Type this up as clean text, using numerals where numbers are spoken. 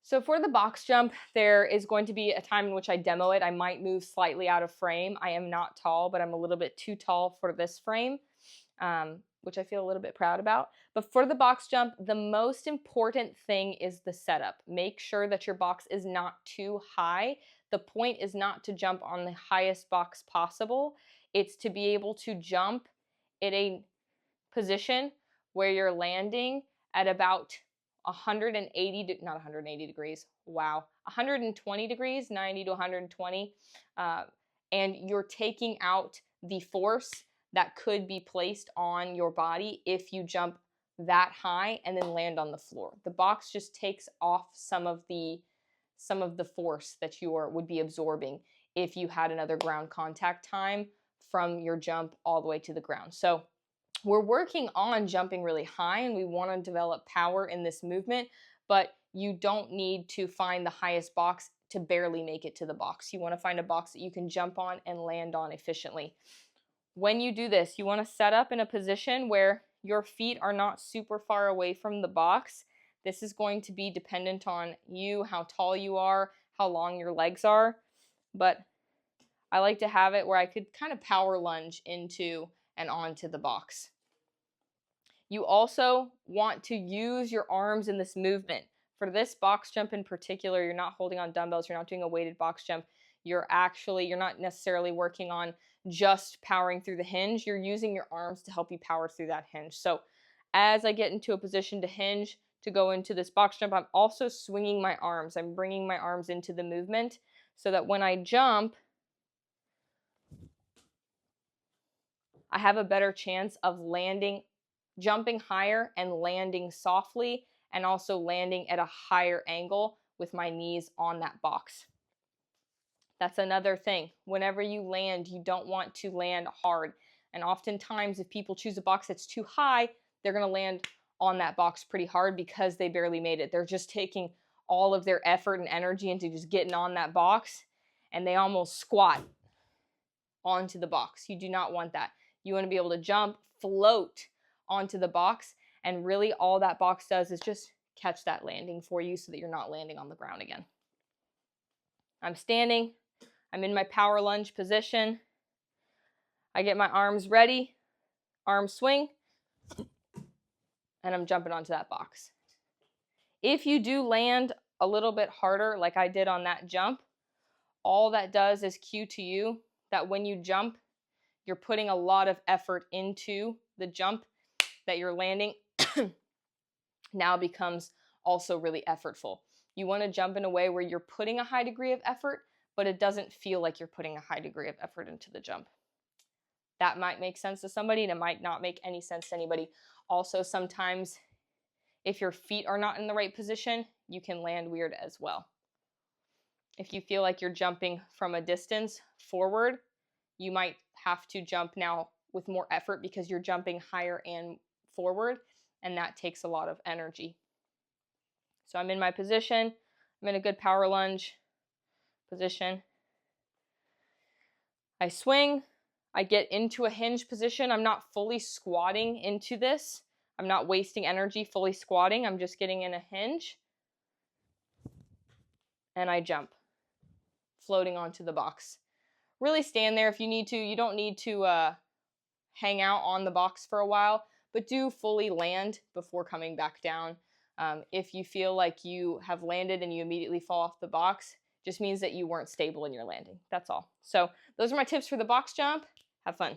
So for the box jump, there is going to be a time in which I demo it. I might move slightly out of frame. I am not tall, but I'm a little bit too tall for this frame, which I feel a little bit proud about. But for the box jump, the most important thing is the setup. Make sure that your box is not too high. The point is not to jump on the highest box possible. It's to be able to jump in a position where you're landing at about 180, not 180 degrees, wow, 120 degrees, 90 to 120, and you're taking out the force that could be placed on your body if you jump that high and then land on the floor. The box just takes off some of the force that you would be absorbing if you had another ground contact time from your jump all the way to the ground. So we're working on jumping really high and we want to develop power in this movement, but you don't need to find the highest box to barely make it to the box. You want to find a box that you can jump on and land on efficiently. When you do this, you want to set up in a position where your feet are not super far away from the box. This is going to be dependent on you, how tall you are, how long your legs are, but I like to have it where I could kind of power lunge into and onto the box. You also want to use your arms in this movement. For this box jump in particular, you're not holding on dumbbells, you're not doing a weighted box jump. You're not necessarily working on just powering through the hinge. You're using your arms to help you power through that hinge. So as I get into a position to hinge, to go into this box jump, I'm also swinging my arms. I'm bringing my arms into the movement so that when I jump, I have a better chance of jumping higher and landing softly, and also landing at a higher angle with my knees on that box. That's another thing. Whenever you land, you don't want to land hard. And oftentimes, if people choose a box that's too high, they're going to land on that box pretty hard because they barely made it. They're just taking all of their effort and energy into just getting on that box, and they almost squat onto the box. You do not want that. You want to be able to jump, float onto the box, and really all that box does is just catch that landing for you so that you're not landing on the ground again. I'm standing. I'm in my power lunge position. I get my arms ready, arm swing, and I'm jumping onto that box. If you do land a little bit harder like I did on that jump, all that does is cue to you that when you jump, you're putting a lot of effort into the jump that you're landing now becomes also really effortful. You want to jump in a way where you're putting a high degree of effort, but it doesn't feel like you're putting a high degree of effort into the jump. That might make sense to somebody and it might not make any sense to anybody. Also, sometimes if your feet are not in the right position, you can land weird as well. If you feel like you're jumping from a distance forward, you might have to jump now with more effort because you're jumping higher and forward, and that takes a lot of energy. So I'm in my position. I'm in a good power lunge position. I swing. I get into a hinge position. I'm not fully squatting into this. I'm not wasting energy fully squatting. I'm just getting in a hinge. And I jump, floating onto the box. Really stand there if you need to. You don't need to hang out on the box for a while, but do fully land before coming back down. If you feel like you have landed and you immediately fall off the box, just means that you weren't stable in your landing. That's all. So those are my tips for the box jump. Have fun.